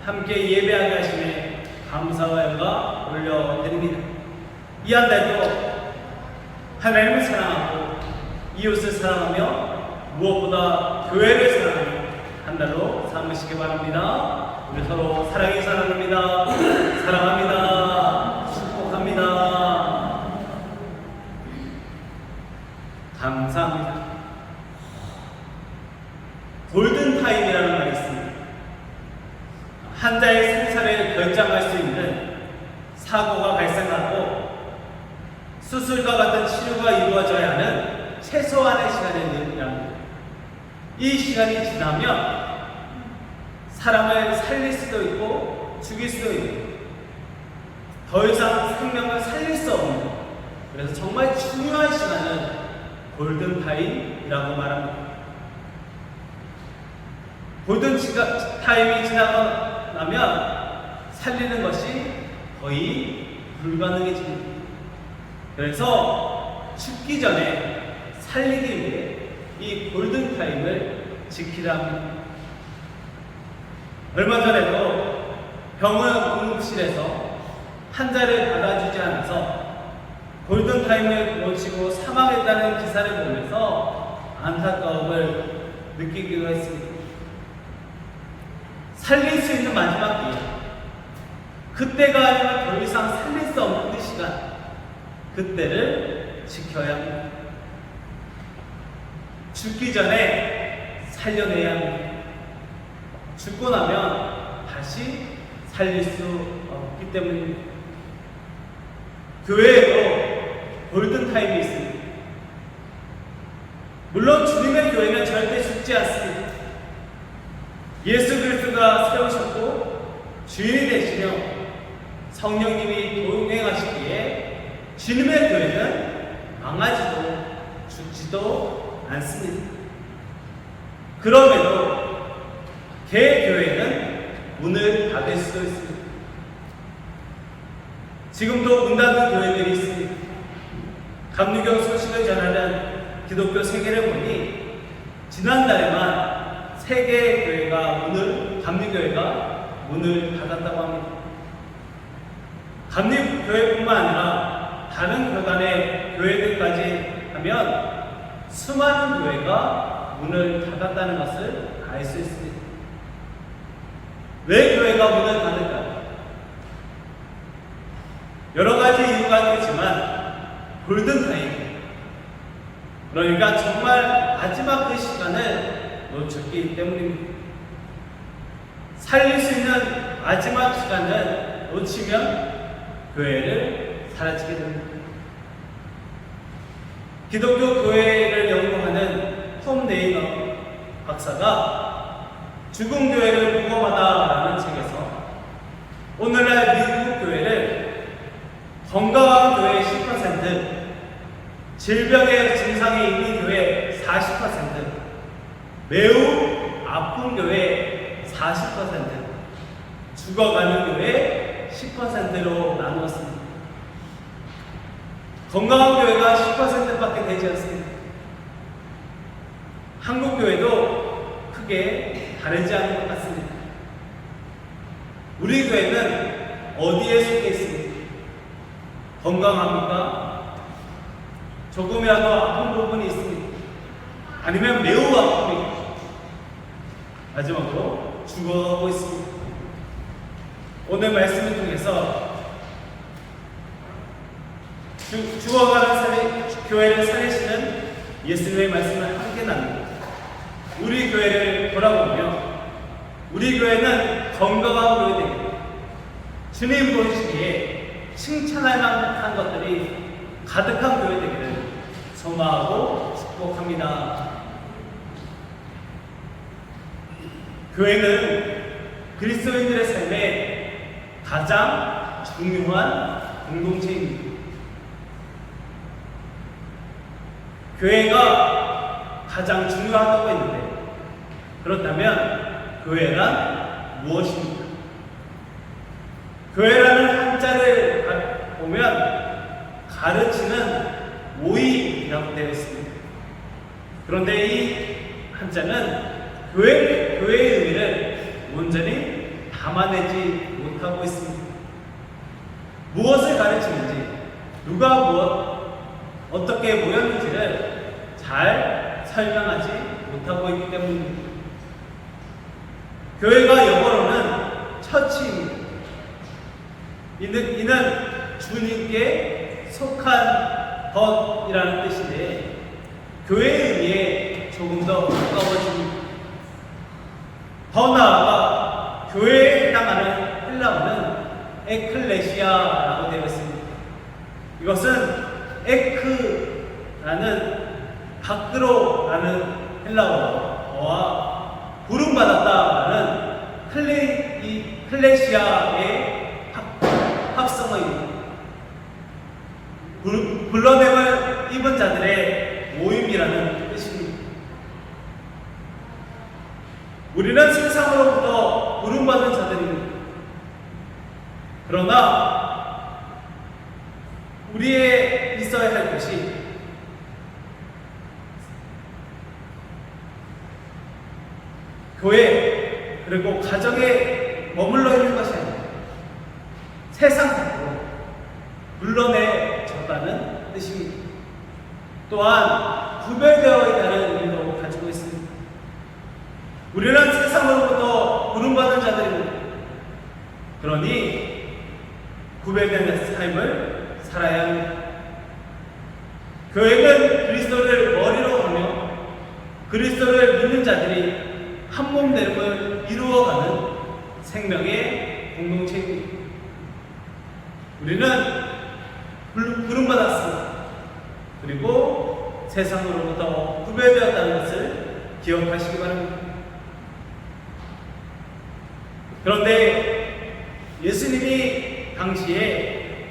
함께 예배하게 하심에 감사와 영광 올려드립니다. 이 한 달도 하나님을 사랑하고 이웃을 사랑하며 무엇보다 교회를 사랑하며 한 달로 삼으시기 바랍니다. 우리 서로 사랑이 사랑합니다. 사랑합니다. 축복합니다. 감사합니다. 골든타임이라는 말이 있습니다. 환자의 생사를 결정할 수 있는 사고가 발생하고 수술과 같은 치료가 이루어져야 하는 최소한의 시간을 의미합니다. 이 시간이 지나면 사람을 살릴 수도 있고 죽일 수도 있고 더 이상 생명을 살릴 수 없는, 그래서 정말 중요한 시간은 골든타임이라고 말합니다. 골든타임이 지나고 나면 살리는 것이 거의 불가능해집니다. 그래서 죽기 전에 살리기 위해 이 골든타임을 지키려 합니다. 얼마 전에도 병원 응급실에서 환자를 받아주지 않아서 골든타임을 놓치고 사망했다는 기사를 보면서 안타까움을 느끼기도 했습니다. 살릴 수 있는 마지막 기회, 그때가 아니면 더 이상 살릴 수 없는 그 시간, 그때를 지켜야 합니다. 죽기 전에 살려내야 합니다. 죽고 나면 다시 살릴 수 없기 때문입니다. 교회에도 골든타임이 있습니다. 물론 주님의 교회는 절대 죽지 않습니다. 예수 그리스도가 세우셨고 주인이 되시며 성령님이 동행하시기에 주님의 교회는 망하지도 죽지도 않습니다. 그럼에도 개교회는 문을 닫을 수도 있습니다. 지금도 문 닫은 교회들이 있습니다. 감리교 소식을 전하는 기독교 세계를 보니 지난달에만 3개의 교회가 감리교회가 문을 닫았다고 합니다. 감리교회뿐만 아니라 다른 교단의 교회들까지 하면 수많은 교회가 문을 닫았다는 것을 알 수 있습니다. 왜 교회가 문을 닫을까요? 여러 가지 이유가 있겠지만 골든타임, 그러니까 정말 마지막 그 시간을 놓쳤기 때문입니다. 살릴 수 있는 마지막 시간을 놓치면 교회를 사라지게 됩니다. 기독교 교회를 연구하는 톰 네이너 박사가 죽은 교회를 무고하다라는 책에서 오늘날 미국 교회를 건강한 교회 10%, 질병의 증상이 있는 교회 40%, 매우 아픈 교회 40%, 죽어가는 교회 10%로 나누었습니다. 건강한 교회가 10%밖에 되지 않습니다. 한국 교회도 크게 다르지 않은 것 같습니다. 우리 교회는 어디에 속해 있습니까? 건강합니까? 조금이라도 아픈 부분이 있습니까? 아니면 매우 아픕니까? 마지막으로 죽어가고 있습니다. 오늘 말씀을 통해서 죽어가는 교회를 살리시는 예수님의 말씀을 함께 나눕니다. 우리 교회를 돌아보며 우리 교회는 건강한 교회 되기를, 주님 보시기에 칭찬할 만한 것들이 가득한 교회 되기를 소망하고 축복합니다. 교회는 그리스도인들의 삶에 가장 중요한 공동체입니다. 교회가 가장 중요하다고 했는데, 그렇다면 교회란 무엇입니까? 교회라는 한자를 보면 가르치는 모임이라고 되어 있습니다. 그런데 이 한자는 교회의 의미를 온전히 담아 담아내지 못하고 있습니다. 무엇을 가르치는지, 누가 무엇, 어떻게 모였는지를 잘 설명하지 못하고 있기 때문입니다. 교회가 영어로는 처치입니다. 이는 주님께 속한 것이라는 뜻인데 교회의 의미에 조금 더 가까워집니다. 더 나아가 교회에 해당하는 헬라어는 에클레시아라고 되어 있습니다. 이것은 에크라는 밖으로라는 헬라어와 부름받았다라는 클레시아의 합성어입니다. 불러냄을 입은 자들의 모임이라는 뜻입니다. 우리는 세상으로부터 부름받은 자들입니다. 그러나 우리의 있어야 할 것이 교회 그리고 가정에 머물러 있는 것이 아니라 세상 밖으로 물러내졌다는 뜻입니다. 또한 구별되어 있다는 의미도 가지고 있습니다. 우리는 세상으로부터 부름받은 자들입니다. 그러니 구별된 삶을 살아야 합니다. 교회는 그리스도를 머리로 하며 그리스도를 믿는 자들이 한 몸됨을 이루어가는 생명의 공동체입니다. 우리는 부름받았습니다. 그리고 세상으로부터 구별되었다는 것을 기억하시기 바랍니다. 그런데 예수님이 당시에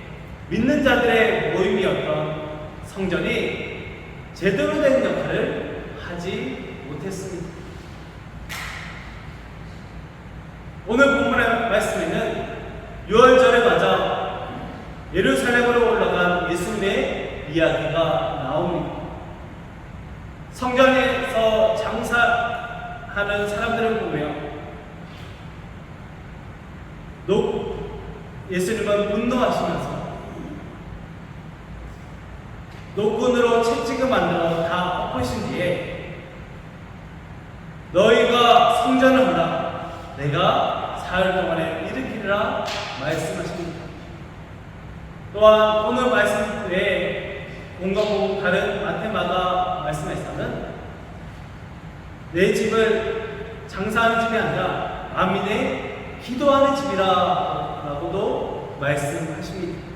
믿는 자들의 모임이었던 성전이 제대로 된 역할을 하지 못했습니다. 오늘 본문의 말씀에는 유월절에 맞아 예루살렘으로 올라간 예수님의 이야기가 나옵니다. 성전에서 장사하는 사람들을 보며 예수님은 분노하시면서 노끈으로 채찍을 만들어 다 엎으신 뒤에 너희가 성전을 하라 내가 사흘 동안에 일으키리라 말씀하십니다. 또한 오늘 말씀 외에 공간고 다른 마테마가 말씀에서는 내 집을 장사하는 집이 아니라 아민의 기도하는 집이라고도 말씀하십니다.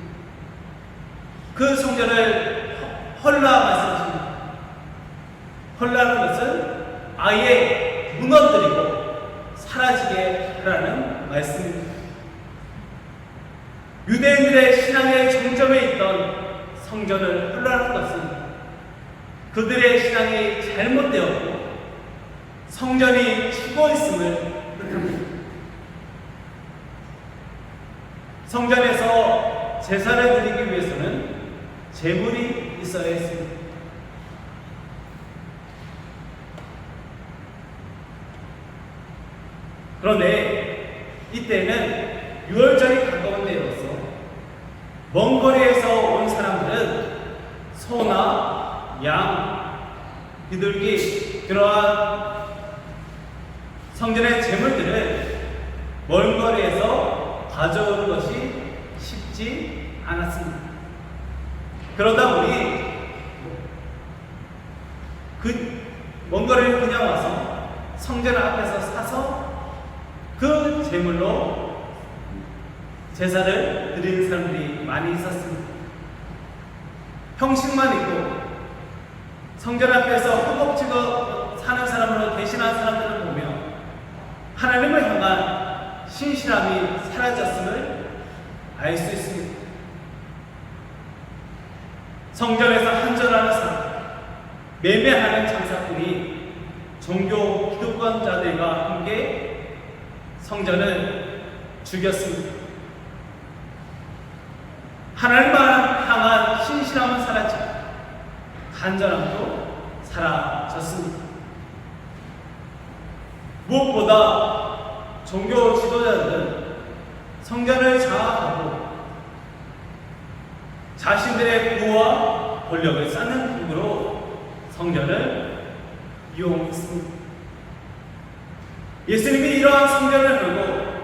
그 성전을 헐라 말씀하십니다. 헐라는 것은 아예 무너뜨리고 사라지게 하라는 말씀입니다. 유대인들의 신앙의 정점에 있던 성전을 헐라는 것은 그들의 신앙이 잘못되었고 성전이 죽어 있음을 뜻합니다. 성전에서 제사를 드리기 위해서는 제물이 있어야 했습니다. 그런데 이때는 유월절이 가까운 때로서 먼 거리에서 온 사람들은 소나 양, 비둘기 그러한 성전의 제물들을 먼 거리에서 가져오는 것이 쉽지 않았습니다. 그러다 보니 그 먼 거리를 그냥 와서 성전 앞에서 사서 그 제물로 제사를 드리는 사람들이 많이 있었습니다. 형식만 있고 성전 앞에서 허겁지겁 사는 사람으로 대신한 사람들을 보며 하나님을 향한 신실함이 사라졌음을 알 수 있습니다. 성전에서 한전하는 사람, 매매하는 장사꾼이 종교 기득권자들과 함께 성전을 죽였습니다. 하나님을 향한 신실함은 사라지고 간절함도 사라졌습니다. 무엇보다 종교 지도자들은 성전을 장악하고 자신들의 부와 권력을 쌓는 도구로 성전을 이용했습니다. 예수님이 이러한 성전을 걸고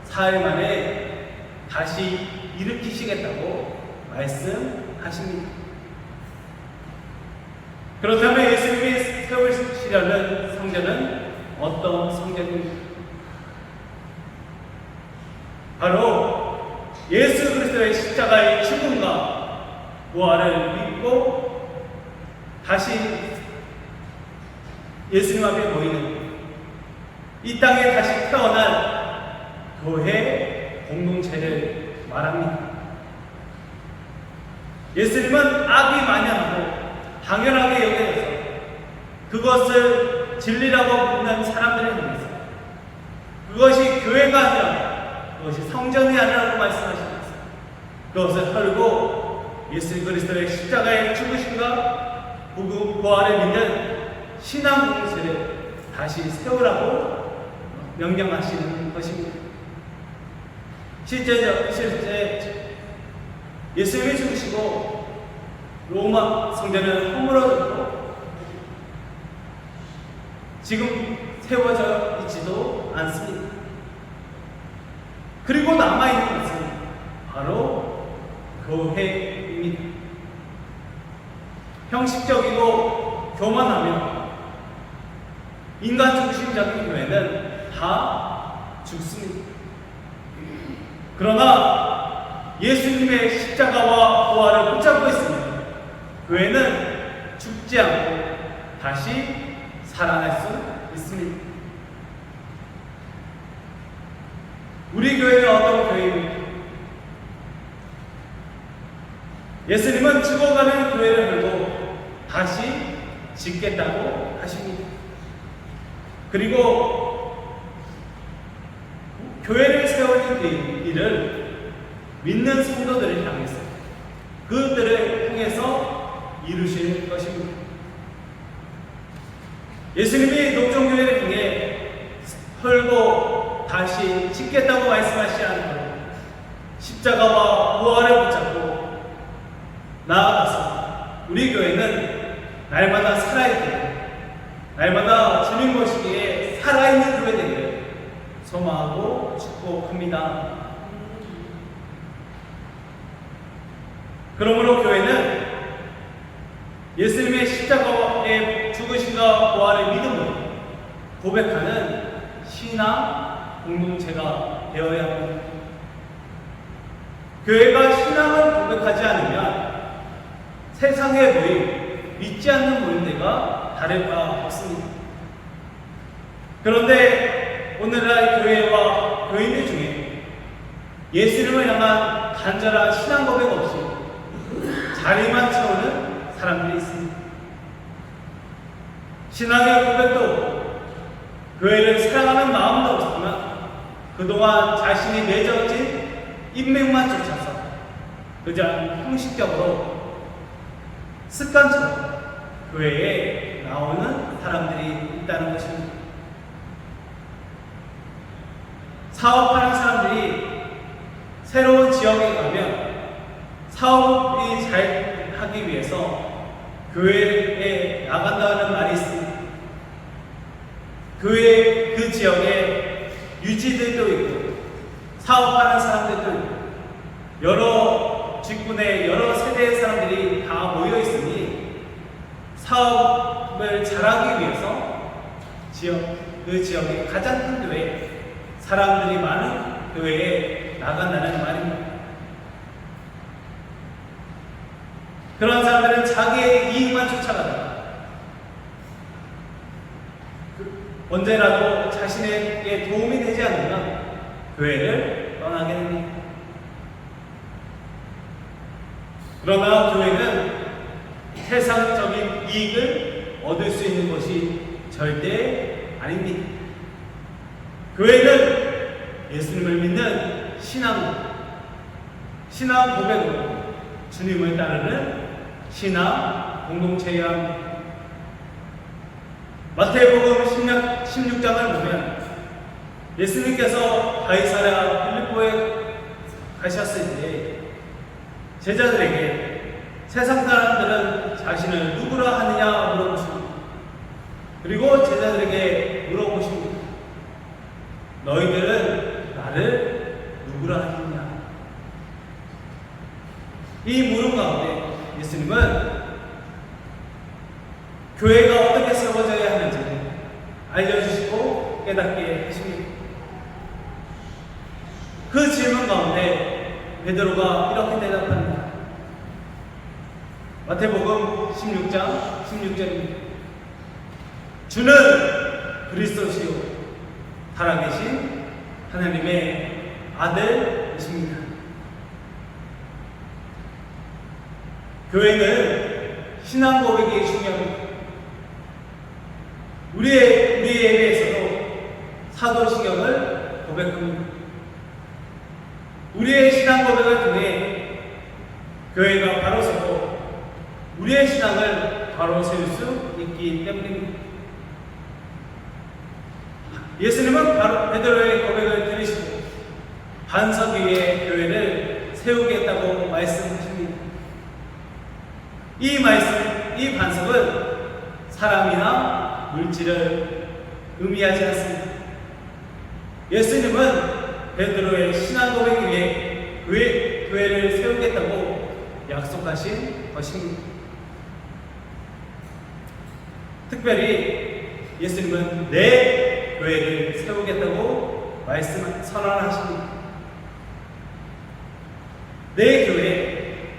사흘 만에 다시 일으키시겠다고 말씀하십니다. 그렇다면 예수님이 세우시려는 성전은 어떤 성전입니까? 바로 예수 그리스도의 십자가의 죽음과 부활을 믿고 다시 예수님 앞에 모이는 이 땅에 다시 태어날 교회 공동체를 말합니다. 예수님은 악이 마냥하고 당연하게 여겨져서 그것을 진리라고 묻는 사람들을 향해서 그것이 교회가 아니라 그것이 성전이 아니라고 말씀하십니다. 그것을 헐고 예수 그리스도의 십자가의 죽으심과 부활을 믿는 신앙 공동체를 다시 세우라고 명령하시는 것입니다. 실제 예수님이 죽으시고 로마 성전은 허물어졌고 지금 세워져 있지도 않습니다. 그리고 남아있는 것은 바로 교회입니다. 형식적이고 교만하며 인간 중심적인 교회는 다 죽습니다. 그러나 예수님의 십자가와 부활을 붙잡고 있습니다. 교회는 죽지 않고 다시 살아날 수 있습니다. 우리 교회는 어떤 교회입니까? 예수님은 죽어가는 교회를 걸고 다시 짓겠다고 하십니다. 그리고 교회를 세우는 일을 믿는 성도들을 향해서 그들을 통해서 이루실 것입니다. 예수님이 녹종교회를 통해 헐고 다시 짓겠다고 말씀하시지 않고 십자가와 부활을 붙잡고 나아가서 우리 교회는 날마다 살아있게 날마다 주님 모시기에 살아있는 교회 되기를 소망하고 축복합니다. 그러므로 교회는 예수님의 십자가의 죽으심과 부활의 믿음으로 고백하는 신앙 공동체가 되어야 합니다. 교회가 신앙을 고백하지 않으면 세상의 모임, 믿지 않는 모임들과 다를 바 없습니다. 그런데 오늘날 교회와 교인들 중에 예수님을 향한 간절한 신앙 고백 없이 자리만 채우는 사람들이 있습니다. 신앙의 고백도 교회를 사랑하는 마음도 없지만 그동안 자신이 맺어진 인맥만 쫓아서 그저 형식적으로 습관처럼 교회에 나오는 사람들이 있다는 것입니다. 사업하는 사람들이 새로운 지역에 가면 사업이 잘 하기 위해서 교회에 나간다는 말이 있습니다. 교회 그 지역에 유지들도 있고 사업하는 사람들도 있고 여러 직군의 여러 세대의 사람들이 다 모여 있으니 사업을 잘하기 위해서 그 지역의 가장 큰 교회 사람들이 많은 교회에 나간다는 말입니다. 그런 사람들은 자기의 이익만 쫓아가다가 언제라도 자신에게 도움이 되지 않으면 교회를 떠나게 됩니다. 그러나 교회는 세상적인 이익을 얻을 수 있는 것이 절대 아닙니다. 교회는 예수님을 믿는 신앙 고백으로 주님을 따르는 신앙 공동체여야 합니다. 마태복음 16장을 보면 예수님께서 가이사랴 필리포에 하셨을 때 제자들에게 세상 사람들은 자신을 누구라 하느냐 물어보십니다. 그리고 제자들에게 물어보십니다. 너희들은 나를 누구라 하느냐? 이 물음 가운데 예수님은 교회가 어떻게 세워져야 하는지 알려주시고 깨닫게 하십니다. 그 질문 가운데 베드로가 이렇게 대답합니다. 마태복음 16장 16절입니다. 주는 그리스도시요 살아계신 하나님의 아들이십니다. 교회는 신앙 고백이 중요합니다. 우리의 예배에서도 사도신경을 고백합니다. 우리의 신앙 고백을 통해 교회가 바로 서고 우리의 신앙을 바로 세울 수 있기 때문입니다. 예수님은 바로 베드로의 고백을 들으시고 반석 위에 교회를 세우겠다고 말씀하십니다. 이 반석은 사람이나 물질을 의미하지 않습니다. 예수님은 베드로의 신앙 고백 위에 교회를 세우겠다고 약속하신 것입니다. 특별히 예수님은 내 교회를 세우겠다고 선언하십니다. 내 교회,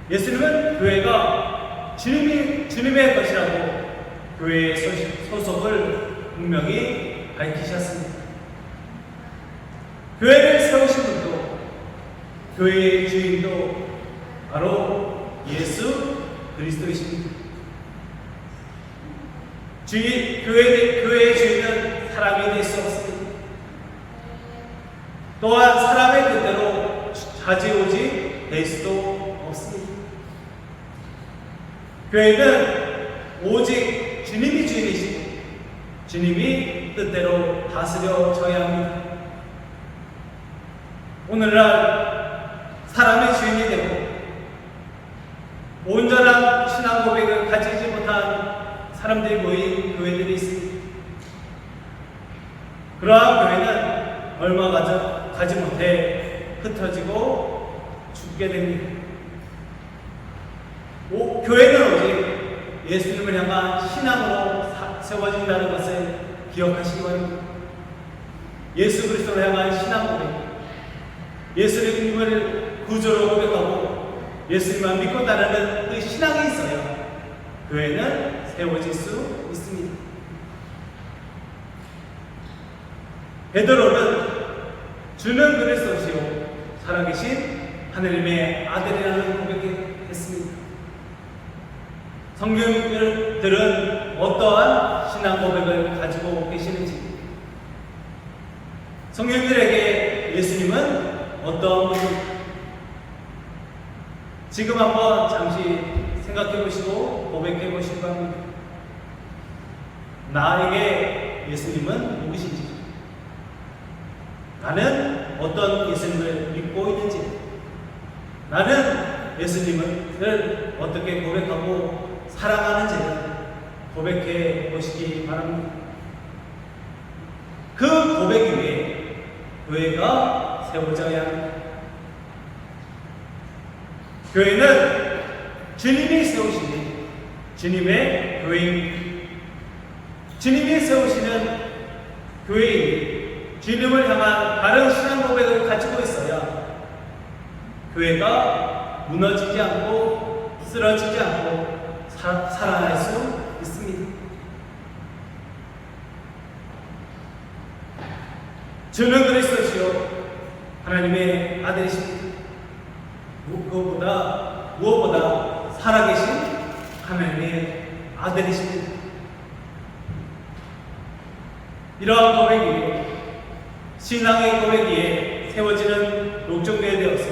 예수님은 교회가 주님의 것이라고 교회의 소속을 분명히 밝히셨습니다. 교회를 세우신 분도 교회의 주인도 바로 예수 그리스도이십니다. 교회의 주인은 사람이 될 수 없습니다. 또한 사람의 뜻대로 좌지우지 될 수도 없습니다. 교회는 오직 주님이 주인이시고 주님이 뜻대로 다스려져야 합니다. 오늘날 사람의 주인이 되고 온전한 신앙 고백을 가지지 못한 사람들이 모인 교회들이 있습니다. 그러한 교회는 얼마 가지 못해 흩어지고 죽게 됩니다. 교회는 오직 예수님을 향한 신앙으로 세워진다는 것을 기억하시기 바랍니다. 예수 그리스도를 향한 신앙 고백, 예수님을 구주로 고백하고 예수님만 믿고 따르는 그 신앙이 있어야 교회는 세워질 수 있습니다. 베드로는 주는 그리스도시요 살아계신 하나님의 아들이라는 고백했습니다. 성경들은 어떠한 신앙 고백을 가지고 계시는지, 성경들에게 예수님은 어떠한 분입니까? 지금 한번 잠시 생각해 보시고 고백해 보시기 바랍니다. 나에게 예수님은 누구신지, 나는 어떤 예수님을 믿고 있는지, 나는 예수님을 어떻게 고백하고 사랑하는지를 고백해 보시기 바랍니다. 그 고백 위에 교회가 세워져야 합니다. 교회는 주님이 세우시는 주님의 교회입니다. 주님이 세우시는 교회인이 주님을 향한 바른 신앙 고백을 가지고 있어야 교회가 무너지지 않고 쓰러지지 않고 살아날 수 있습니다. 주는 그리스도시요 하나님의 아들이십니다. 무엇보다 살아계신 하나님의 아들이십니다. 이러한 고백이 신앙의 고백 위에 세워지는 녹종교회 되어서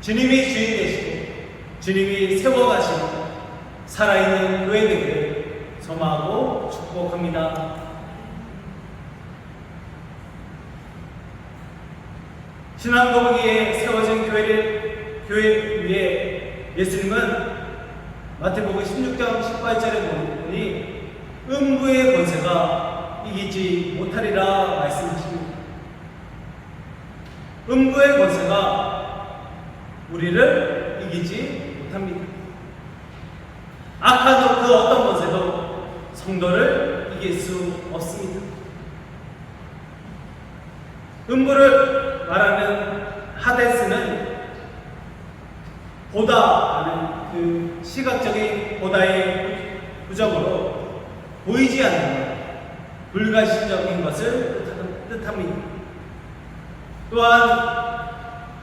주님이 주인 되시고 주님이 세워가시는 살아있는 교회 되기를 소망하고 축복합니다. 신앙 거북이에 세워진 교회 위에 예수님은 마태복음 16장 18절에 보니 음부의 권세가 이기지 못하리라 말씀하십니다. 음부의 권세가 우리를 이기지 못합니다. 악한 그 어떤 권세도 성도를 이길 수 없습니다. 음부를 말하는 하데스는 보다라는 그 시각적인 보다의 부정으로 보이지 않는 것, 불가시적인 것을 뜻합니다. 또한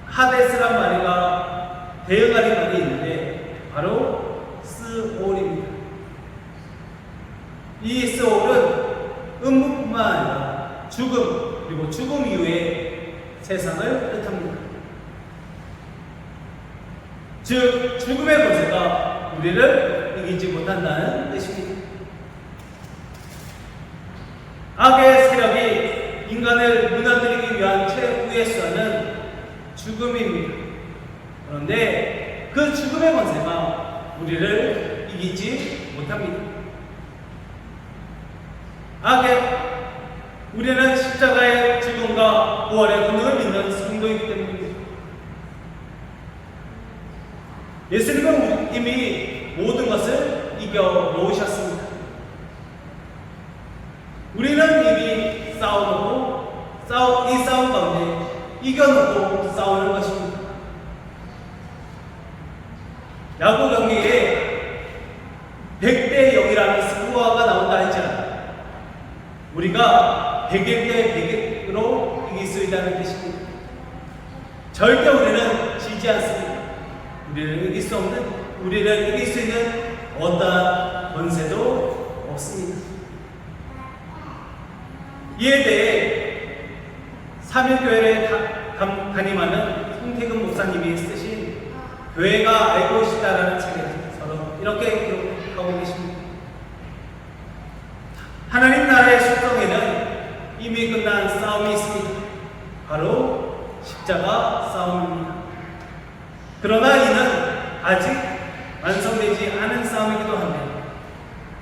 하데스란 말이가 대응하는 말이 있는데 바로 스올입니다. 이 스올은 음부뿐만 아니라 죽음 그리고 죽음 이후의 세상을 뜻합니다. 즉 죽음의 권세가 우리를 이기지 못한다는 뜻입니다. 악의 세력이 인간을 무너뜨리기 위한 최후의 수단은 죽음입니다. 그런데 그 죽음의 권세가 우리를 이기지 못합니다. 우리는 십자가의 죽음과 부활의 권능을 믿는 성도이기 때문입니다. 예수님은 이미 모든 것을 이겨 놓으셨습니다. 우리는 이미 싸워놓고 이 싸움 가운데 이겨놓고 싸우는 것입니다. 야구 경기에 100대 0이라는 스코어가 나온다 할지라도 우리가 101대 100으로 이길 수 있다는 뜻입니다. 절대 우리는 지지 않습니다. 우리를 이길 수 있는 어떠한 권세도 없습니다. 이에 대해 삼일교회를 담임하는 송태근 목사님이 쓰신 교회가 알고 싶다라는 책에서 이렇게 기록하고 계십니다. 하나님 나라의 속성에는 이미 끝난 싸움이 있습니다. 바로 십자가 싸움입니다. 그러나 이는 아직 완성되지 않은 싸움이기도 한데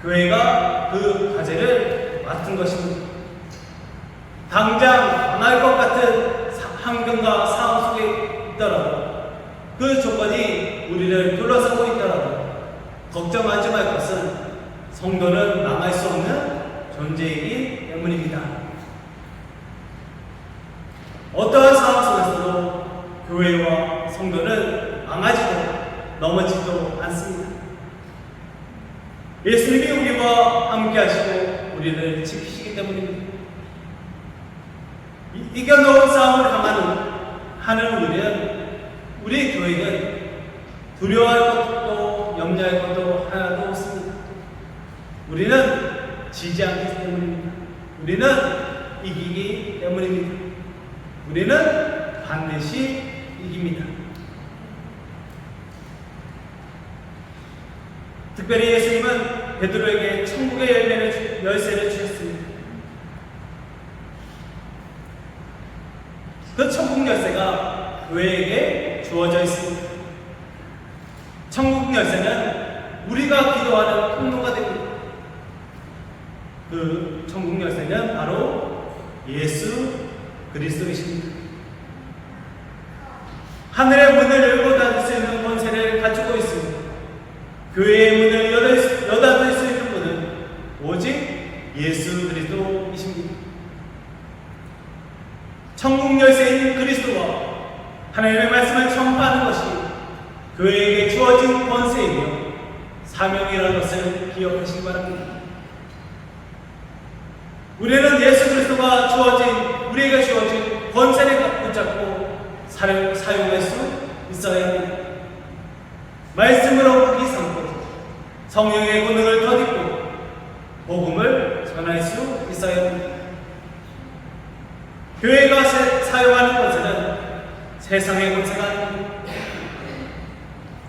교회가 그 과제를 맡은 것입니다. 당장 망할 것 같은 환경과 상황 속에 있더라도 그 조건이 우리를 둘러싸고 있더라도 걱정하지 말 것은 성도는 망할 수 없는 존재이기 때문입니다. 어떠한 상황 속에서도 교회와 성도는 망하지도 넘어지도 않습니다. 예수님이 우리와 함께 하시고 우리를 지키시기 때문입니다. 이겨놓은 싸움을 하는 우리 교회는 두려워할 것도 염려할 것도 하나도 없습니다. 우리는 지지 않기 때문입니다. 우리는 이기기 때문입니다. 우리는 반드시 이깁니다. 특별히 예수님은 베드로에게 천국의 열쇠를 주셨습니다. 그 천국 열쇠가 교회에게 주어져 있습니다. 천국 열쇠는 우리가 기도하는 통로가 됩니다. 그 천국 열쇠는 바로 예수 그리스도이십니다. 하늘의 문을 열고 닫을 수 있는 권세를 가지고 있습니다. 교회의 문을 여닫을 수 있는 분은 오직 예수 그리스도이십니다. 천국 열쇠인 그리스도와 하나님의 말씀을 전파하는 것이 교회에게 주어진 권세이며 사명이라는 것을 기억하시기 바랍니다. 우리는 예수 그리스도가 우리에게 주어진 권세를 붙잡고 사용할 수 있어야 합니다. 말씀으로 무기 삼고 성령의 권능을 덧입고 복음을 전할 수 있어야 합니다. 교회가 사용하는 권세는 세상의 권세가 아닙니다.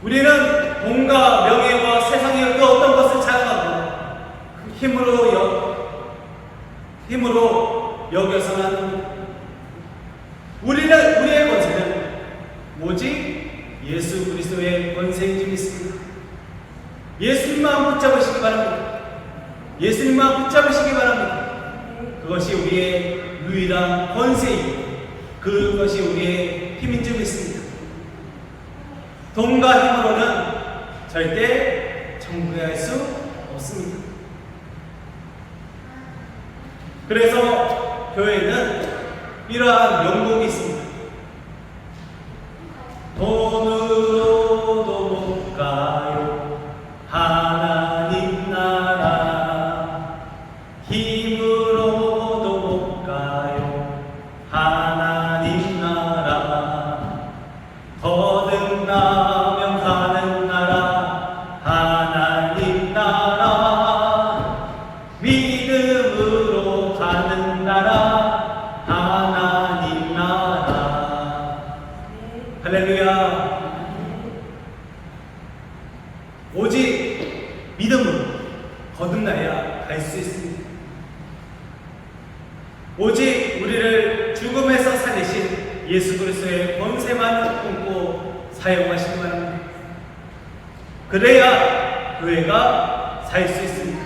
우리는 돈과 명예와 세상의 그 어떤 것을 자랑하고 힘으로 여겨서는 우리의 권세 붙잡으시기 바랍니다. 예수님만 붙잡으시기 바랍니다. 그것이 우리의 유일한 권세이고 그것이 우리의 힘인 줄 믿습니다. 돈과 힘으로는 절대 천국에 갈 수 없습니다. 그래서 교회는 이러한 명목이 있습니다. 돈으로도 못 가요 하나님 나라, 힘으로도 못 가요 하나님 나라, 거듭나면 가는 나라 하나님 나라, 믿음으로 가는 나라 하나님 나라. 할렐루야. 오직 믿음으로 거듭나야 갈 수 있습니다. 오직 우리를 죽음에서 살리신 예수 그리스도의 권세만 품고 사용하시기 바랍니다. 그래야 교회가 살 수 있습니다.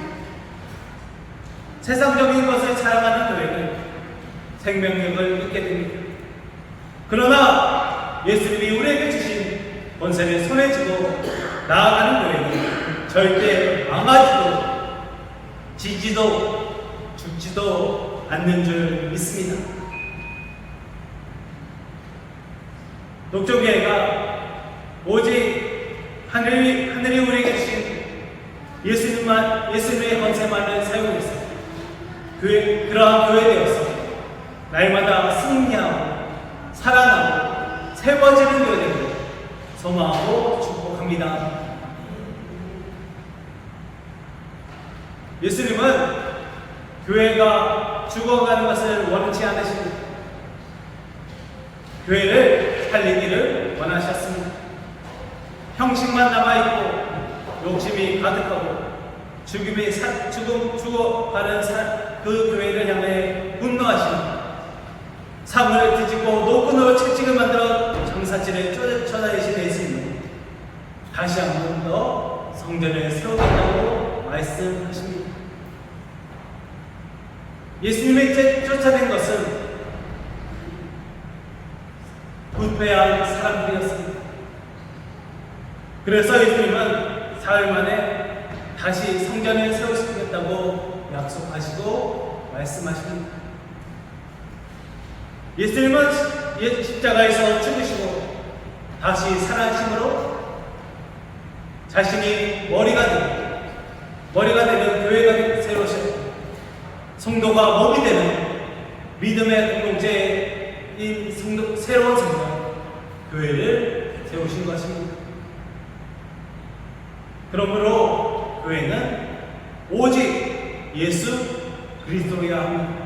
세상적인 것을 자랑하는 교회는 생명력을 잃게 됩니다. 그러나 예수님이 우리에게 주신 권세를 손에 쥐고 나아가는 교회는 절대 망하지도 지지도 죽지도 않는 줄 믿습니다. 녹종교회가 오직 하늘이 우리에게 주신 예수님의 권세만을 사용하고 있습니다. 그러한 교회 되어서 날마다 승리하고 살아나고 세워지는 교회 되기를 소망하고 축복합니다. 예수님은 교회가 죽어가는 것을 원치 않으십니다. 교회를 살리기를 원하셨습니다. 형식만 남아있고 욕심이 가득하고 죽어가는 그 교회를 향해 분노하시며 사물을 뒤집고 노끈으로 채찍을 만들어 장사질에 쫓아내신 예수님은 다시 한 번 더 성전을 세우겠다고 말씀하십니다. 예수님의 쫓아낸 것은 부패한 사람들이었습니다. 그래서 예수님은 사흘 만에 다시 성전을 세우시겠다고 약속하시고 말씀하십니다. 예수님은 십자가에서 죽으시고 다시 살아나심으로 자신이 머리가 되는 교회가 세우셨고 성도가 몸이 되는 믿음의 공동체인 새로운 성전 교회를 세우신 것입니다. 그러므로 교회는 오직 예수 그리스도여야 합니다.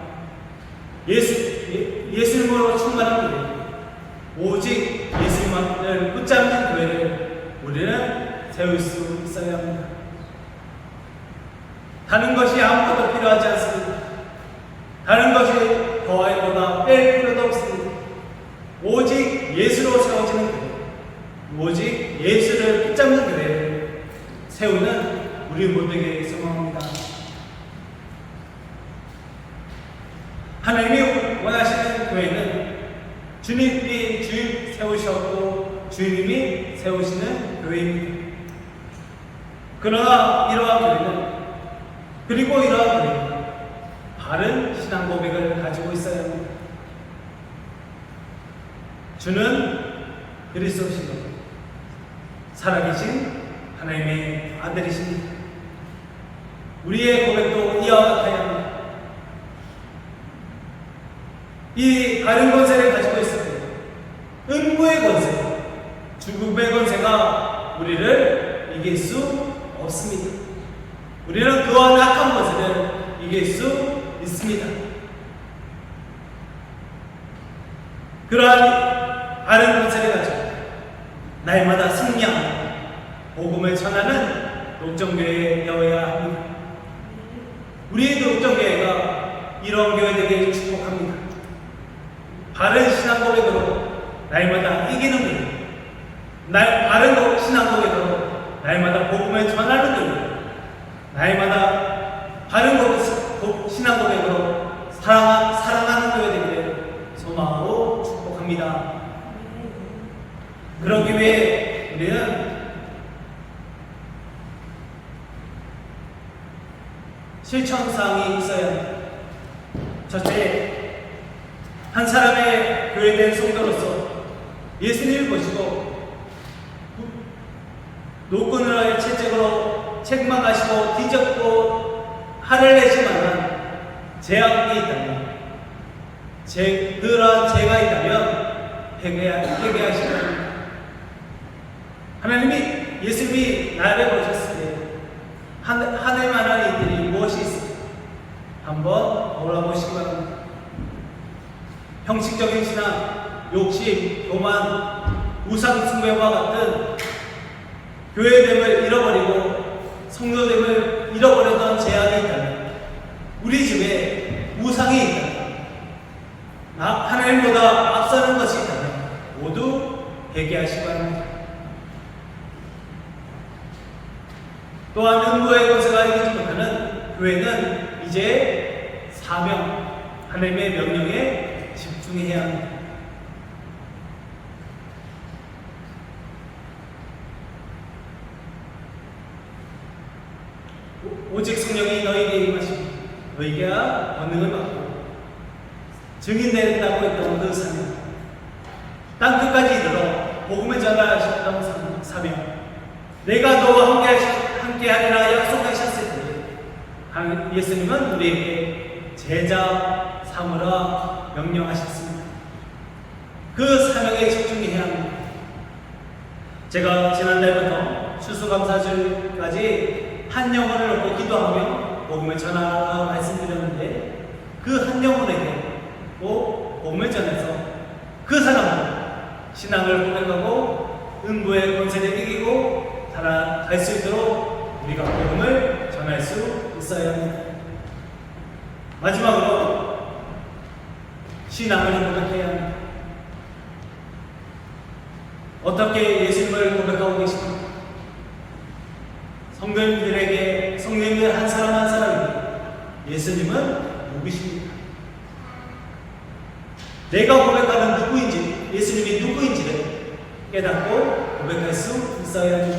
예수님으로 충만한 교회, 오직 예수님만을 붙잡는 교회를 우리는 세울 수 있어야 합니다. 다른 것이 아무것도 필요하지 않습니다. 다른 것이 더하기보다 뺄 필요도 없습니다. 오직 예수로 세워지는 교회, 오직 예수를 붙잡는 교회를 세우는 우리 모두에게 소망합니다. 하나님이 원하시는 교회는 주님이 주님 세우셨고 주님이 세우시는 교회입니다. 그러나 이러한 교회는 바른 신앙 고백을 가지고 있어야 합니다. 주는 그리스도시고 살아계신 하나님의 아들이십니다. 우리의 고백도 이와 같아야 합니다. 이 다른 권세를 가지고 있을 때 음부의 권세, 죽음의 권세가 우리를 이길 수 없습니다. 우리는 그와 악한 권세를 이길 수 있습니다. 그러한 다른 권세를 가지고 날마다 승리하며 복음을 전하는 녹정교회여야 합니다. 우리의 녹정교회가 이런 교회 되기를 축복합니다. 바른 신앙 고백으로 날마다 이기는 교회, 바른 신앙 고백으로 날마다 복음을 전하는 교회, 날마다 바른 신앙 고백으로 사랑하는 교회 되기를 소망하고 축복합니다. 그러기 위해 우리는 실천사항이 있어야 합니다. 첫째, 한 사람의 교회된 성도로서 예수님을 보시고 노끈을 하여 채찍으로 책망하시고 뒤적고 화를 내실 만한 죄악이 있다면, 그러한 죄가 있다면 회개하시기 바랍니다. 하나님이 예수님이 나를 보셨을 때 한 해만한 일들이 무엇이 있을까? 한번 돌아보시기 바랍니다. 형식적인 신앙, 욕심, 교만, 우상숭배와 같은 교회됨을 잃어버리고 성도됨을 잃어버렸던 죄악이 있다면, 우리 집에 우상이 있다면, 하나님보다 앞서는 것이 있다면 모두 회개하시기 바랍니다. 또한 음부의 권세가 이기지 못하는 교회는 이제 사명, 하나님의 명령에 집중해야 합니다. 오직 성령이 너희에게 임하시고 너희가 권능을 받고 증인되었다고 했던 그 사명, 땅 끝까지 이르러 복음을 전하셨던 사명, 내가 너와 함께하리라 약속하셨을 때 예수님은 우리에게 제자 삼으라 명령하셨습니다. 그 사명에 집중해야 합니다. 제가 지난달부터 추수감사절까지 한 영혼을 놓고 기도하며 복음을 전하라고 말씀드렸는데, 그 한 영혼에게 꼭 복음을 전해서 그 사람은 신앙을 고백하고 음부의 권세를 이기고 살아갈 수 있도록 우리가 복음을 전할 수 있어야 합니다. 마지막으로 신앙을 고백해야 합니다. 어떻게 예수님을 고백하고 계십니까? 성도님들 한 사람 한 사람이 예수님은 누구십니까? 내가 고백하는 누구인지, 예수님이 누구인지를 깨닫고 고백할 수 있어야 합니다.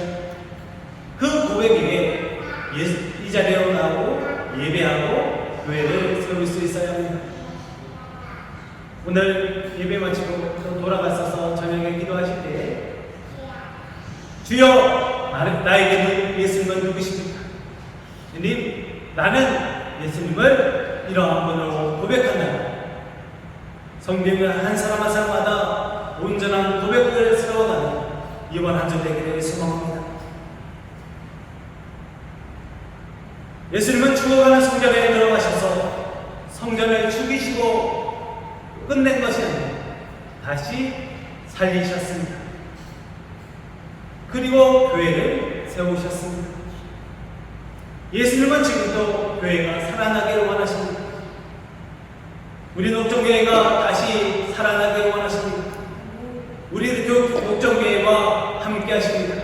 그 고백 위에 이 자리에 나오고 예배하고 교회를 세울 수 있어야 합니다. 오늘 예배 마치고 돌아가셔서 저녁에 기도하실 때, 주여 나에게 예수님은 누구십니까? 주님, 나는 예수님을 이러한 분으로 고백한다. 성경을 한 사람 한 사람마다 온전한 고백을 세워가는 이번 한 주 되기를 소망합니다. 예수님은 죽어가는 성전에 들어가셔서 성전을 죽이시고 끝낸 것이 아니라 다시 살리셨습니다. 그리고 교회를 세우셨습니다. 예수님은 지금도 교회가 살아나기를 원하십니다. 우리 녹정교회가 다시 살아나기를 원하십니다. 우리 녹정교회와 함께 하십니다.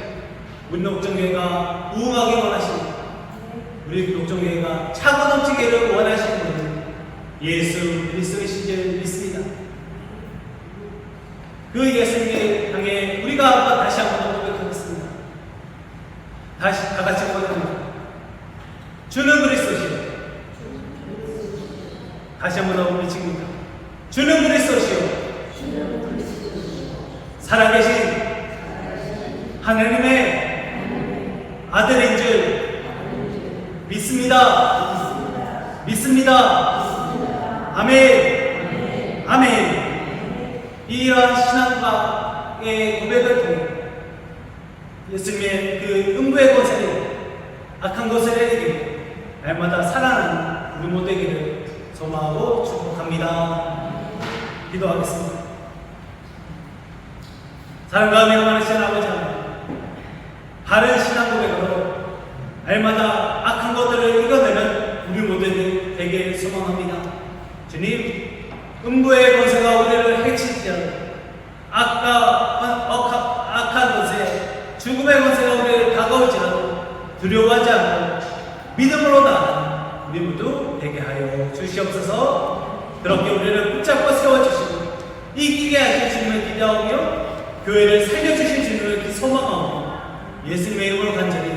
우리 녹정교회가 부흥하기 원하십니다. 우리 녹정교회가 차고 넘치기를 원하시는 분은 예수 그리스도이신 줄 믿습니다. 그 예수님을 향해 우리가 다시 한번 고백하겠습니다. 다시 다 같이 고백합니다. 주는 그리스도시요. 다시 한번 더 외칩니다. 주는 그리스도시요. 살아계신 하나님의 아들인 줄 믿습니다. 믿습니다. 아멘. 아멘. 이러한 신앙과의 고백을 통해 예수님의 그 음부의 권세를, 악한 것을 이기고 날마다 살아나는 우리 모두에게 소망하고 축복합니다. 기도하겠습니다. 사랑과 명망하신 아버지 하나님, 바른 신앙 고백으로 날마다 악한 것들을 이겨내는 우리 모두에게 되길 소망합니다. 주님, 음부의 권세가 우리를 해치지않고 악한 권세, 죽음의 권세가 우리를 다가올지라도 두려워하지 않고 믿음으로 나아가는 우리 모두 되게 하여 주시옵소서. 그렇게 우리를 붙잡고 세워주시고 이기게 하실 주님을 기대하며 교회를 살려주실 주님을 소망하고 예수님의 이름으로 간절히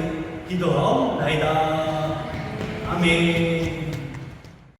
기도하옵나이다. 아멘.